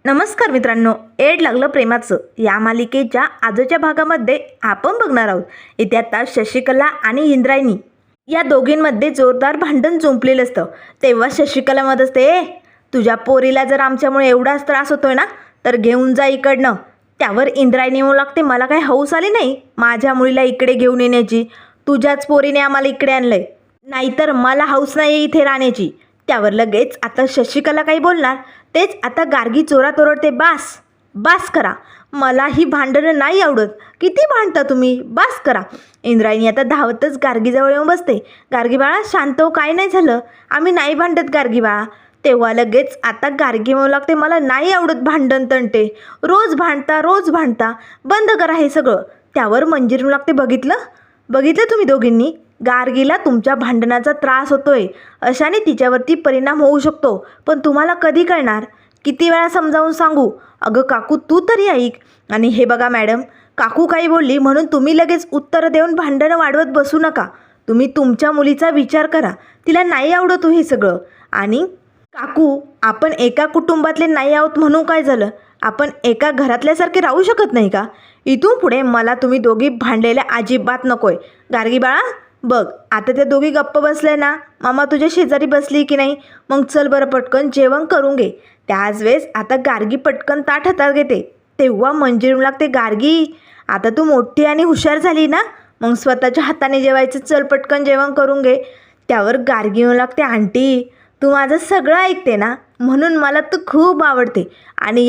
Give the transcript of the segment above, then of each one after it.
नमस्कार मित्रांनो, एड लागलं प्रेमाचं या मालिकेच्या आजच्या भागामध्ये आपण बघणार आहोत. येत्या तास शशिकला आणि इंद्रायणी या दोघींमध्ये जोरदार भांडण जुंपलेलं असतं. तेव्हा शशिकला म्हणत असते, तुझ्या पोरीला जर आमच्यामुळे एवढाच त्रास होतोय ना तर घेऊन जा इकडनं. त्यावर इंद्रायणी म्हणू लागते, मला काही हौस आली नाही माझ्या मुलीला इकडे घेऊन येण्याची. तुझ्याच पोरीने आम्हाला इकडे आणलंय, नाहीतर मला हौस नाही इथे राहण्याची. त्यावर लगेच आता शशिकला काही बोलणार तेच आता गार्गी चोरात ओरडते, बास बास करा, मला ही भांडणं नाही आवडत. किती भांडता तुम्ही, बास करा. इंद्रायणी आता धावतच गार्गीजवळ येऊन बसते. गार्गी बाळा शांत हो, काय नाही झालं, आम्ही नाही भांडत गार्गी बाळा. तेव्हा लगेच आता गार्गी म्हणू लागते, मला नाही आवडत भांडण तंटे, रोज भांडता, बंद करा हे सगळं. त्यावर मंजिरी म्हणू लागते, बघितलं तुम्ही दोघींनी, गार्गीला तुमच्या भांडणाचा त्रास होतोय, अशाने तिच्यावरती परिणाम होऊ शकतो. पण तुम्हाला कधी कळणार, किती वेळा समजावून सांगू. अगं काकू तू तरी ऐक. आणि हे बघा मॅडम, काकू काही बोलली म्हणून तुम्ही लगेच उत्तर देऊन भांडणं वाढवत बसू नका. तुम्ही तुमच्या मुलीचा विचार करा, तिला नाही आवडत हे सगळं. आणि काकू, आपण एका कुटुंबातले नाही आहोत म्हणून काय झालं, आपण एका घरातल्यासारखे राहू शकत नाही का? इथून पुढे मला तुम्ही दोघी भांडलेल्या अजिबात नकोय. गार्गी बाळा बघ, आता त्या दोघी गप्प बसले ना, मामा तुझ्या शेजारी बसली की नाही, मग चल बरं पटकन जेवण करून घे. त्याच वेळेस आता गार्गी पटकन ताट हातात घेते. तेव्हा मंजिरी लागते, गार्गी आता तू मोठी आणि हुशार झाली ना, मग स्वतःच्या हाताने जेवायचं, चल पटकन जेवण करून घे. त्यावर गार्गी म्हणू लागते, आंटी तू माझं सगळं ऐकते ना, म्हणून मला तू खूप आवडते. आणि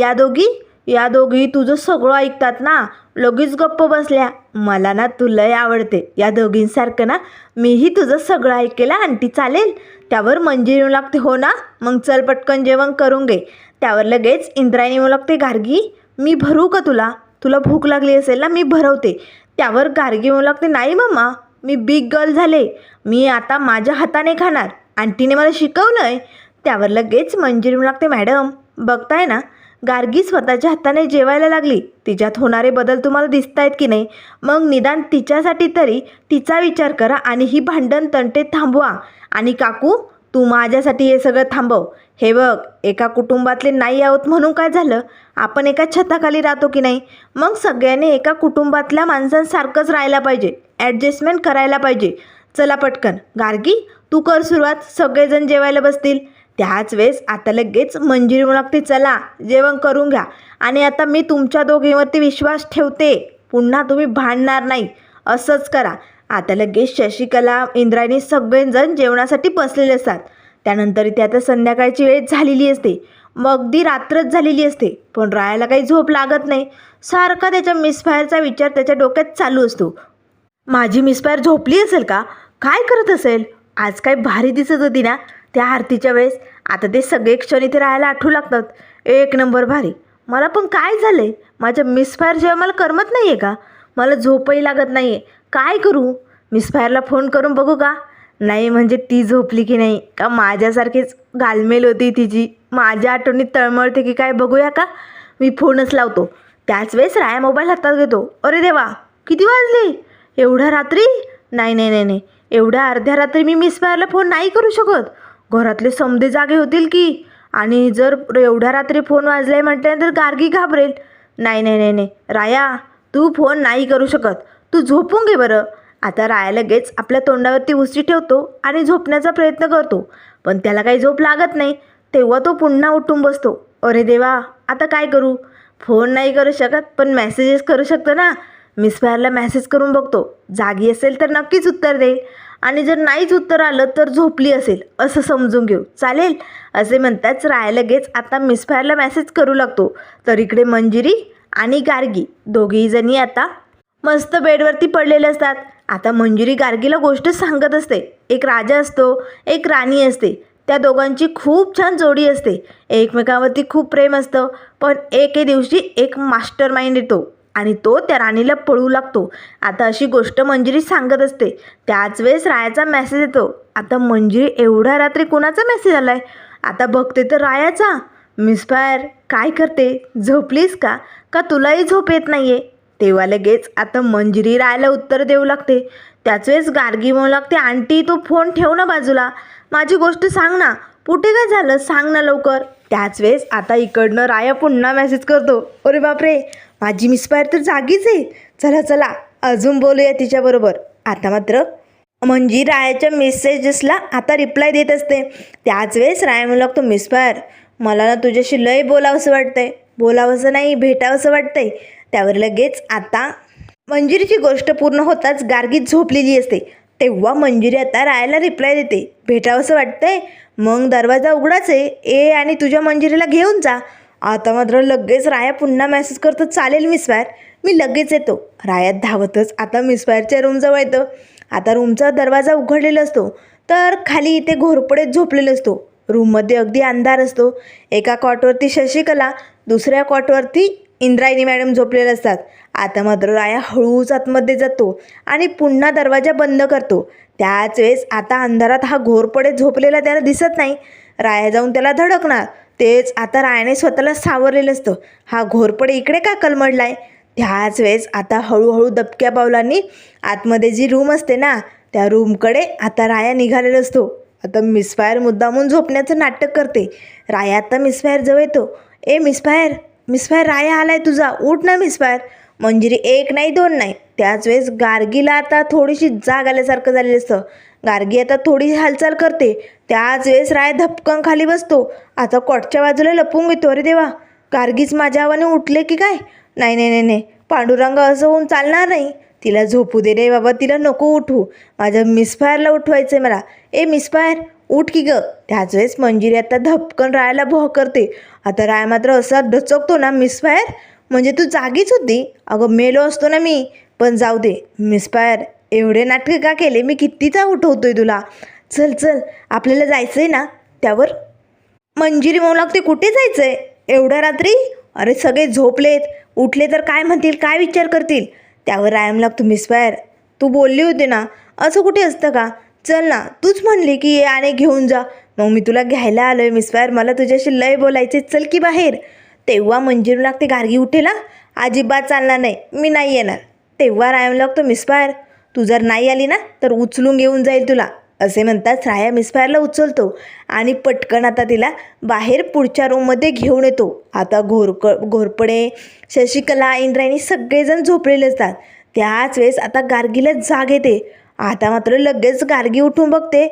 या दोघी तुझं सगळं ऐकतात ना, लगेच गप्प बसल्या. मला ना तू लय आवडते, या दोघींसारखं ना मीही तुझं सगळं ऐकेला आंटी, चालेल. त्यावर मंजिरी म्हणू लागते, हो ना, मग चल पटकन जेवण करून घे. त्यावर लगेच इंद्रायणी म्हणू लागते, गार्गी मी भरू का तुला भूक लागली असेल ना, मी भरवते. त्यावर गार्गी म्हणू लागते, नाही मम्मा, मी बिग गर्ल झाले, मी आता माझ्या हाताने खाणार, आंटीने मला शिकवलं आहे. त्यावर लगेच मंजिरी म्हणू लागते, मॅडम बघताय ना, गार्गी स्वतःच्या हाताने जेवायला लागली, तिच्यात होणारे बदल तुम्हाला दिसत आहेत की नाही, मग निदान तिच्यासाठी तरी तिचा विचार करा आणि ही भांडण तंटे थांबवा. आणि काकू तू माझ्यासाठी हे सगळं थांबव. हे बघ, एका कुटुंबातले नाही आहोत म्हणून काय झालं, आपण एका छताखाली राहतो की नाही, मग सगळ्यांनी एका कुटुंबातल्या माणसांसारखंच राहायला पाहिजे, ॲडजस्टमेंट करायला पाहिजे. चला पटकन गार्गी तू कर सुरुवात, सगळेजण जेवायला बसतील. त्याच वेळेस आता लगेच मंजिरी म्हणू लागते, चला जेवण करून घ्या. आणि आता मी तुमच्या दोघींवरती विश्वास ठेवते, पुन्हा तुम्ही भांडणार नाही, असंच करा. आता लगेच शशिकला, इंद्रायणी सगळेजण जेवणासाठी बसलेले असतात. त्यानंतर इथे आता संध्याकाळची वेळ झालेली असते, मग अगदी रात्रच झालेली असते, पण रायाला काही झोप लागत नाही. सारखा त्याच्या मिसफायरचा विचार त्याच्या डोक्यात चालू असतो. माझी मिसफायर झोपली असेल का, काय करत असेल, आज काय भारी दिसत होती ना त्या आरतीच्या वेळेस. आता ते सगळे क्षण इथे राहायला आठवू लागतात, एक नंबर भारी. मला पण काय झालं आहे, माझ्या मिसफायरशिवाय मला करमत नाही आहे का, मला झोपही लागत नाही आहे, काय करू. मिसफायरला फोन करून बघू का, नाही म्हणजे ती झोपली की नाही, का माझ्यासारखीच गालमेल होती तिची, माझ्या आठवणीत तळमळते की काय, बघूया का. मी फोनच लावतो. त्याच वेळेस राया मोबाईल हातात घेतो. अरे देवा, किती वाजले, एवढ्या रात्री, नाही, एवढ्या अर्ध्या रात्री मी मिसफायरला फोन नाही करू शकत, घरातले समधे जागे होतील की, आणि जर एवढ्या रात्री फोन वाजलाय म्हटल्यानंतर गार्गी घाबरेल. नाही, राया तू फोन नाही करू शकत, तू झोपून घे बरं. आता राया लगेच आपल्या तोंडावरती उशी ठेवतो आणि झोपण्याचा प्रयत्न करतो, पण त्याला काही झोप लागत नाही. तेव्हा तो पुन्हा उठून बसतो. अरे देवा, आता काय करू, फोन नाही करू शकत पण मेसेजेस करू शकतो ना. मिसफायरला मेसेज करून बघतो, जागी असेल तर नक्कीच उत्तर देईल, आणि जर नाहीच उत्तर आलं तर झोपली असेल असं समजून घेऊ, चालेल. असे म्हणताच राया लगेच आता मिसफायरला मेसेज करू लागतो. तर इकडे मंजिरी आणि गार्गी दोघीही जणी आता मस्त बेडवरती पडलेले असतात. आता मंजिरी गार्गीला गोष्ट सांगत असते. एक राजा असतो, एक राणी असते, त्या दोघांची खूप छान जोडी असते, एकमेकांवरती खूप प्रेम असतं. पण एके दिवशी एक मास्टर माइंड येतो आणि तो त्या राणीला पळू लागतो. आता अशी गोष्ट मंजिरी सांगत असते. त्याच वेळेस रायाचा मेसेज येतो. आता मंजिरी, एवढ्या रात्री कुणाचा मेसेज आला आहे, आता बघते तर रायाचा. मिसफायर काय करते, झोपलीस का तुलाही झोप येत नाही आहे. तेव्हा लगेच आता मंजिरी रायाला उत्तर देऊ लागते. त्याच वेळेस गार्गी म्हणू लागते, आंटी तो फोन ठेव ना बाजूला, माझी गोष्ट सांग ना, कुठे काय झालं सांग ना लवकर. त्याच वेळेस आता इकडनं राया पुन्हा मेसेज करतो, अरे बापरे माझी मिसफायर तर जागीच आहे, चला चला अजून बोलूया तिच्याबरोबर. आता मात्र म्हणजे रायाच्या मेसेजेसला आता रिप्लाय देत असते. त्याच वेळेस राया म्हणू लागतो, मिसफायर मला ना तुझ्याशी लय बोलावंसं वाटतंय, बोलावंसं नाही भेटावंसं वाटतंय. त्यावर लगेच आता मंजिरीची गोष्ट पूर्ण होताच गार्गी झोपलेली असते. तेव्हा मंजिरी आता रायाला रिप्लाय देते, भेटावंसं वाटतंय मग दरवाजा उघडाच आहे, ए आणि तुझ्या मंजिरीला घेऊन जा. आता मात्र लगेच राया पुन्हा मेसेज करतो, चालेल मिसफायर मी लगेच येतो. राया धावतच आता मिसफायरच्या रूमजवळ येतं. आता रूमचा दरवाजा उघडलेला असतो तर खाली इथे घोरपडेत झोपलेला असतो. रूममध्ये अगदी अंधार असतो. एका कॉटवरती शशिकला, दुसऱ्या कॉटवरती इंद्रायणी मॅडम झोपलेले असतात. आता मात्र राया हळूच आतमध्ये जातो आणि पुन्हा दरवाजा बंद करतो. त्याच वेळेस आता अंधारात हा घोरपडे झोपलेला त्याला दिसत नाही. राया जाऊन त्याला धडकणार, तेच आता रायाने स्वतःला सावरलेलं असतं, हा घोरपडे इकडे का कलमडलाय. त्याच वेळेस आता हळूहळू दबक्या पावलांनी आतमध्ये जी रूम असते ना त्या रूमकडे आता राया निघालेला असतो. आता मिसफायर मुद्दामून झोपण्याचं नाटक करते. राया आता मिसफायर जवळ येतो, ए मिसफायर मिसफायर राया आलाय तुझा, उठ ना मिसफायर. मंजिरी एक नाही दोन नाही. त्याच वेळेस गार्गीला आता थोडीशी जाग आल्यासारखं झालेलं असतं. गार्गी आता थोडी हालचाल करते. त्याच वेळेस राया धपकन खाली बसतो. आता कॉटच्या बाजूला लपून घेतो. अरे देवा, गार्गीच माझ्या आवाने उठले की काय. नाही नाही नाही नाही, पांडुरंग असं होऊन चालणार नाही. तिला झोपू दे रे बाबा, तिला नको उठू, माझ्या मिसफायरला उठवायचं आहे मला. ए मिसफायर उठ की ग. त्याच वेळेस मंजिरी आता धपकन रायाला भोह करते. आता राया मात्र असा डचकतो ना, मिसफायर म्हणजे तू जागीच होती. अगं मेलो असतो ना मी, पण जाऊ दे मिसफायर, एवढे नाटके का केले, मी कितीचा उठवतोय तुला. चल चल आपल्याला जायचं आहे ना. त्यावर मंजिरी म्हणू लागते, कुठे जायचं आहे एवढ्या रात्री, अरे सगळे झोपलेत, उठले तर काय म्हणतील, काय विचार करतील. त्यावर रायम लागतो, मिसफायर तू बोलली होती ना असं कुठे असतं का, चल ना तूच म्हणली की ये आणि घेऊन जा, मग मी तुला घ्यायला आलो आहे मिसफायर, मला तुझ्याशी लय बोलायचे, चल की बाहेर. तेव्हा मंजिरी लागते, गार्गी उठेला अजिबात चालणार नाही, मी नाही येणार. तेव्हा रायम लागतो, मिसफायर तू जर नाही आली ना तर उचलून घेऊन जाईल तुला. असे म्हणताच राया मिसफायरला उचलतो आणि पटकन आता तिला बाहेर पुढच्या रूममध्ये घेऊन येतो. आता घोरपडे, शशिकला, इंद्रायणी सगळेजण झोपलेले असतात. त्याच वेळेस आता गार्गीला जाग येते. आता मात्र लगेच गार्गी उठून बघते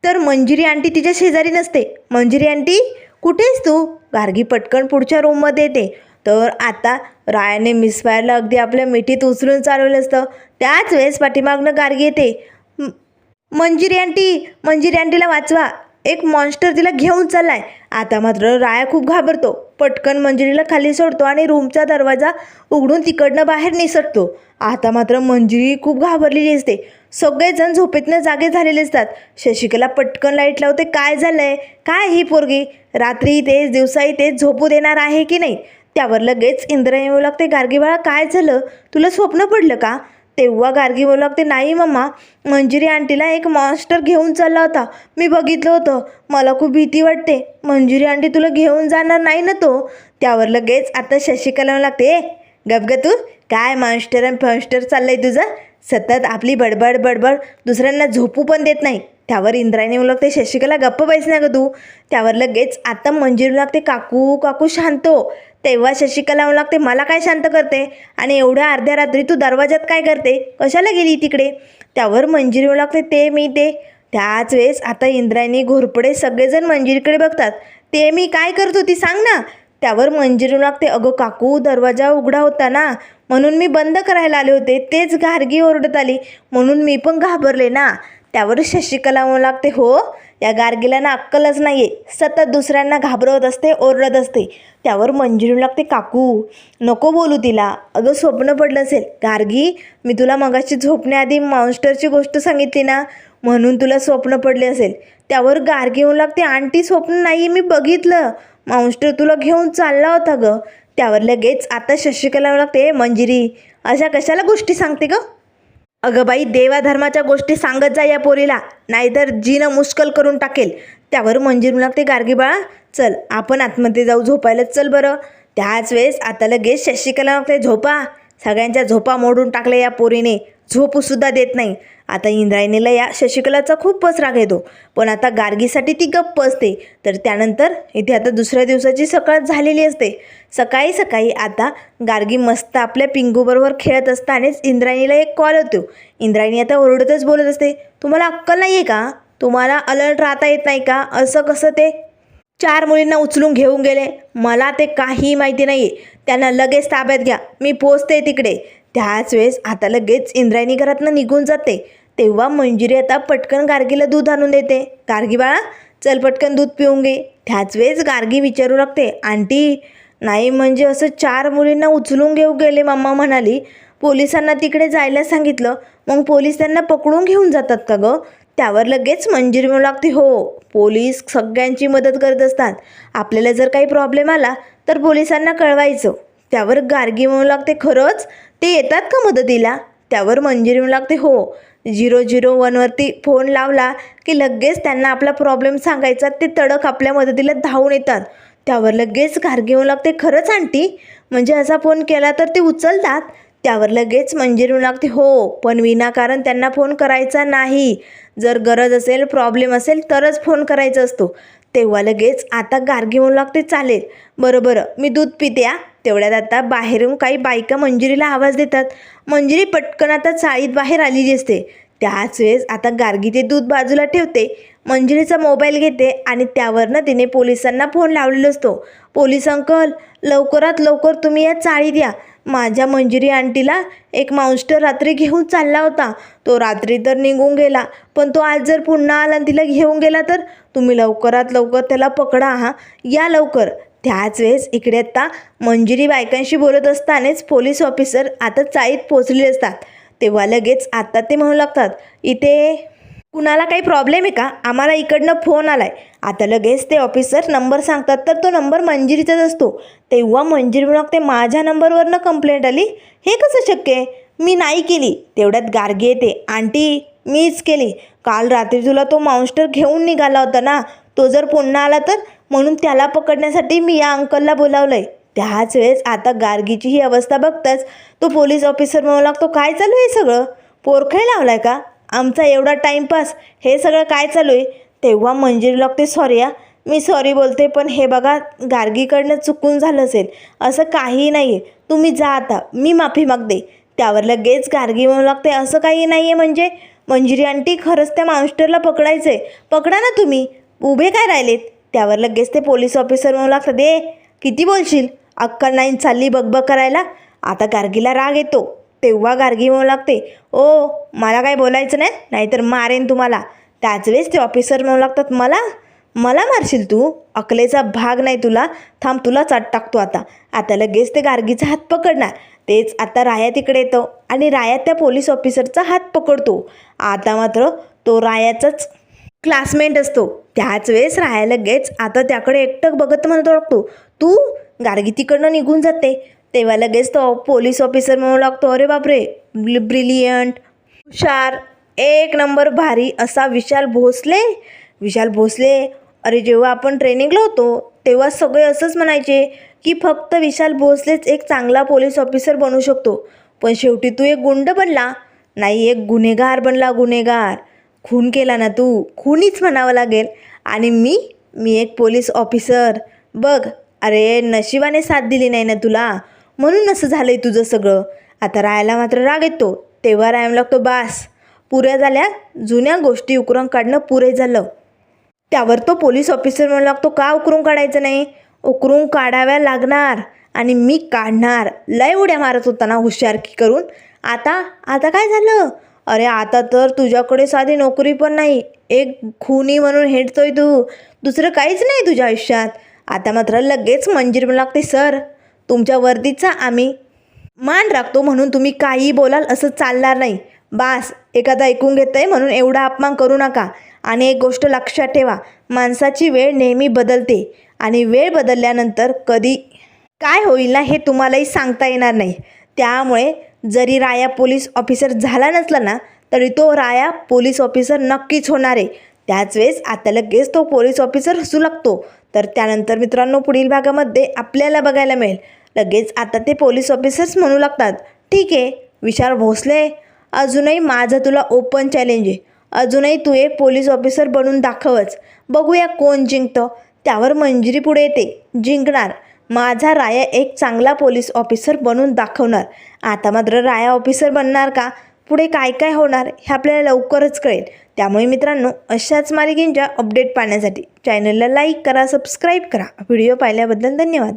तर मंजिरी आंटी तिच्या शेजारी नसते. मंजिरी आंटी कुठेस तू. गार्गी पटकन पुढच्या रूममध्ये येते. तर आता रायाने मिसफायरला अगदी आपल्या मिठीत उचलून चालवलं असतं. त्याच वेळेस पाठीमागनं गार्गी येते, मंजिरी आंटीला वाचवा, एक मॉन्स्टर तिला घेऊन चाललाय. आता मात्र राया खूप घाबरतो. पटकन मंजिरीला खाली सोडतो आणि रूमचा दरवाजा उघडून तिकडनं बाहेर निसटतो. आता मात्र मंजिरी खूप घाबरलेली असते. सगळेजण झोपेतनं जागे झालेले असतात. शशिकला पटकन लाईट लावते, काय झालंय, काय ही पोरगी रात्री तेच दिवसाही तेच झोपू देणार आहे की नाही. त्यावर लगेच इंद्रायणी म्हणू लागते, गार्गी बाळा काय झालं, तुला स्वप्न पडलं का. तेव्हा गार्गी बोलू लागते, नाही मम्मा, मंजिरी आंटीला एक मॉन्स्टर घेऊन चालला होता, मी बघितलं होतं, मला खूप भीती वाटते, मंजिरी आंटी तुला घेऊन जाणार नाही ना तो. त्यावर लगेच आता शशिकला म्हणू लागते, ए गप ग तू, काय मॉन्स्टर आणि फॉन्स्टर चाललंय तुझं, सतत आपली बडबड बडबड, दुसऱ्यांना झोपू पण देत नाही. त्यावर इंद्रायणी म्हणू लागते, शशिकला गप्प बैस ना ग तू. त्यावर लगेच आता मंजिरी लागते, काकू काकू शांत हो. तेव्हा शशिकला म्हणू लागते, मला काय शांत करते आणि एवढ्या अर्ध्या रात्री तू दरवाजात काय करते, कशाला गेली तिकडे. त्यावर मंजिरी म्हणू लागते, ते. त्याच वेळेस आता इंद्रायणी, घोरपडे सगळेजण मंजिरीकडे बघतात. ते मी काय करत होती सांग ना. त्यावर मंजिरी म्हणू लागते, अगं काकू दरवाजा उघडा होता ना, म्हणून मी बंद करायला आले होते, तेच गार्गी ओरडत आली म्हणून मी पण घाबरले ना. त्यावर शशिकला म्हणू लागते, हो या गार्गीला ना अक्कलच नाही आहे, सतत दुसऱ्यांना घाबरवत असते, ओरडत असते. त्यावर मंजिरी लागते, काकू नको बोलू तिला, अगं स्वप्न पडलं असेल. गार्गी मी तुला मगाशी झोपण्याआधी मॉन्स्टरची गोष्ट सांगितली ना, म्हणून तुला स्वप्न पडले असेल. त्यावर गार्गी म्हणू लागते, आंटी स्वप्न नाही, मी बघितलं, मॉन्स्टर तुला घेऊन चालला होता ग. त्यावर लगेच आता शशिकला म्हणू लागते, मंजिरी अशा कशाला गोष्टी सांगते ग. अगं बाई, देवाधर्माच्या गोष्टी सांगत जा या पोरीला, नाहीतर जीनं मुश्कल करून टाकेल. त्यावर मंजिरी लागते, गार्गी बाळा चल आपण आतमध्ये जाऊ झोपायला, चल बरं. त्याच वेळेस आता लगेच शशिकला लागते, झोपा, सगळ्यांच्या झोपा मोडून टाकल्या या पोरीने, झोपूसुद्धा देत नाही. आता इंद्रायणीला या शशिकलाचा खूपच राग येतो, पण आता गार्गीसाठी ती गप्प असते. तर त्यानंतर इथे आता दुसऱ्या दिवसाची सकाळ झालेली असते. सकाळी सकाळी आता गार्गी मस्त आपल्या पिंगूबरोबर खेळत असतानाच इंद्रायणीला एक कॉल होतो. इंद्रायणी आता ओरडतच बोलत असते, तुम्हाला अक्कल नाही आहे का? तुम्हाला अलर्ट राहता येत नाही का? असं कसं ते 4 मुलींना उचलून घेऊन गेले? मला ते काही माहिती नाही आहे. त्यांना लगेच ताब्यात घ्या, मी पोचते तिकडे. त्याच वेळेस आता लगेच इंद्रायणी घरातनं निघून जाते. तेव्हा मंजिरी आता पटकन गार्गीला दूध आणून देते. गार्गी बाळा, चल पटकन दूध पिऊन घे. त्याच वेळेस गार्गी विचारू लागते, आंटी नाही म्हणजे असं 4 मुलींना उचलून घेऊन गेले मम्मा म्हणाली. पोलिसांना तिकडे जायला सांगितलं, मग पोलीस त्यांना पकडून घेऊन जातात का गं? त्यावर लगेच मंजिरी म्हणू लागते, हो, पोलीस सगळ्यांची मदत करत असतात. आपल्याला जर काही प्रॉब्लेम आला तर पोलिसांना कळवायचं. त्यावर गार्गी म्हणू लागते, खरंच ते येतात का मदतीला? त्यावर मंजिरी म्हणू लागते, हो, 001वरती फोन लावला की लगेच त्यांना आपला प्रॉब्लेम सांगायचा, ते तडक आपल्या मदतीला धावून येतात. त्यावर लगेच गार्गी म्हणू लागते, खरंच आंटी, म्हणजे असा फोन केला तर ते उचलतात? त्यावर लगेच मंजिरी म्हणू लागते, हो, पण विनाकारण त्यांना फोन करायचा नाही. जर गरज असेल, प्रॉब्लेम असेल तरच फोन करायचा असतो. तेव्हा लगेच आता गार्गी म्हणू लागते, चालेल, बरं मी दूध पिते आ. तेवढ्यात आता बाहेरून काही बायका मंजिरीला आवाज देतात. मंजिरी पटकन आता चाळीत बाहेर आलेली असते. त्याच वेळेस आता गार्गी ते दूध बाजूला ठेवते, मंजिरीचा मोबाईल घेते आणि त्यावरनं तिने पोलिसांना फोन लावलेला असतो. पोलीस अंकल, लवकरात लवकर तुम्ही या चाळीत या. माझ्या मंजिरी आंटीला एक माउन्स्टर रात्री घेऊन चालला होता. तो रात्री तर निघून गेला, पण तो आज जर पुन्हा आला आणि तिला घेऊन गेला तर तुम्ही लवकरात लवकर त्याला पकडा हा, या लवकर. त्याच वेळेस इकडे आता मंजिरी बायकांशी बोलत असतानाच पोलीस ऑफिसर आता चाळीत पोचलेले असतात. तेव्हा लगेच आता ते म्हणू लागतात, इथे कुणाला काही प्रॉब्लेम आहे का? आम्हाला इकडनं फोन आलाय. आता लगेच ते ऑफिसर नंबर सांगतात, तर तो नंबर मंजिरीचाच असतो. तेव्हा मंजिरी म्हणू लागते, माझ्या नंबरवरनं कंप्लेंट आली, हे कसं शक्य आहे? मी नाही केली. तेवढ्यात गार्गी येते, आंटी मीच केली. काल रात्री तुला तो मॉन्स्टर घेऊन निघाला होता ना, तो जर पुन्हा आला तर, म्हणून त्याला पकडण्यासाठी मी या अंकलला बोलावलंय. त्याच वेळेस आता गार्गीची ही अवस्था बघताच तो पोलीस ऑफिसर म्हणू लागतो, काय चालू आहे सगळं? पोरखळ लावलाय का आमचा एवढा टाईमपास? हे सगळं काय चालू आहे? तेव्हा मंजिरी लागते, सॉरी या, मी सॉरी बोलते, पण हे बघा गार्गीकडनं चुकून झालं असेल, असं काही नाही आहे, तुम्ही जा आता, मी माफी मागते. त्यावर लगेच गार्गी म्हणू लागते, असं काही नाही आहे म्हणजे? मंजिरी आंटी, खरंच त्या मास्टरला पकडायचं आहे, पकडा ना तुम्ही, उभे काय राहिलेत? त्यावर लगेच ते पोलीस ऑफिसर म्हणू लागतात, दे किती बोलशील, अक्कल नाही चालली बघ करायला. आता गार्गीला राग येतो. तेव्हा गार्गी म्हणू लागते, ओ मला काय बोलायचं नाही, नाहीतर मारेन तुम्हाला. त्याच वेळेस ते ऑफिसर म्हणू लागतात, मला मारशील तू? अकलेचा भाग नाही तुला, थांब तुला चाट टाकतो आता. आता लगेच ते गार्गीचा हात पकडणार. तेच आता राया तिकडे येतो आणि राया त्या पोलीस ऑफिसरचा हात पकडतो. आता मात्र तो रायाचाच क्लासमेट असतो. त्याच वेळेस राया लगेच आता त्याकडे एकटक बघत म्हणत ओळखतो, तू? गार्गी तिकडनं निघून जाते. तेव्हा लगेच तो पोलीस ऑफिसर म्हणू लागतो, अरे बापरे, ब्रिलियंट, हुशार, एक नंबर भारी असा विशाल भोसले. अरे जेव्हा आपण ट्रेनिंगला होतो तेव्हा सगळे असंच म्हणायचे की फक्त विशाल भोसलेच एक चांगला पोलीस ऑफिसर बनू शकतो, पण शेवटी तू एक गुंड बनला, नाही एक गुन्हेगार बनला. गुन्हेगार, खून केला ना तू, खुनीच म्हणावं लागेल. आणि मी एक पोलीस ऑफिसर. बघ, अरे नशिबाने साथ दिली नाही ना तुला, म्हणून असं झालं आहे तुझं सगळं. आता रायाला मात्र राग येतो. तेव्हा राया लागतो, बास, पुऱ्या झाल्या, जुन्या गोष्टी उकरून काढणं पुरे झालं. त्यावर तो पोलीस ऑफिसर म्हणू लागतो, का उकरून काढायचं नाही? उकरून काढाव्या लागणार आणि मी काढणार. लय उड्या मारत होता ना हुशारकी करून, आता काय झालं? अरे आता तर तुझ्याकडे साधी नोकरी पण नाही, एक खुनी म्हणून हेटतोय तू, दुसरं काहीच नाही तुझ्या आयुष्यात. आता मात्र लगेच मंजिरी म्हणू लागते, सर तुमच्या वर्दीचा आम्ही मान राखतो म्हणून तुम्ही काहीही बोलाल असं चालणार नाही. बास, एखादा ऐकून घेतंय म्हणून एवढा अपमान करू नका. आणि एक गोष्ट लक्षात ठेवा, माणसाची वेळ नेहमी बदलते आणि वेळ बदलल्यानंतर कधी काय होईल ना हे तुम्हालाही सांगता येणार नाही. त्यामुळे जरी राया पोलीस ऑफिसर झाला नसला ना तरी तो राया पोलीस ऑफिसर नक्कीच होणार आहे. त्याच वेळेस आता लगेच तो पोलीस ऑफिसर हसू लागतो. तर त्यानंतर मित्रांनो पुढील भागामध्ये आपल्याला बघायला मिळेल लगेच आता ते पोलीस ऑफिसर्स म्हणू लागतात, ठीक आहे विशाल भोसले, अजूनही माझं तुला ओपन चॅलेंज आहे. अजूनही तू एक पोलीस ऑफिसर बनून दाखवच. बघूया कोण जिंकतं. त्यावर मंजिरी पुढे येते. जिंकणार. माझा राया एक चांगला पोलीस ऑफिसर बनून दाखवणार. आता मात्र राया ऑफिसर बनणार का? पुढे काय काय होणार हे आपल्याला लवकरच कळेल. त्यामुळे मित्रांनो, अशाच मालिकेंच्या अपडेट पाहण्यासाठी चॅनलला लाईक करा, सबस्क्राईब करा. व्हिडिओ पाहिल्याबद्दल धन्यवाद.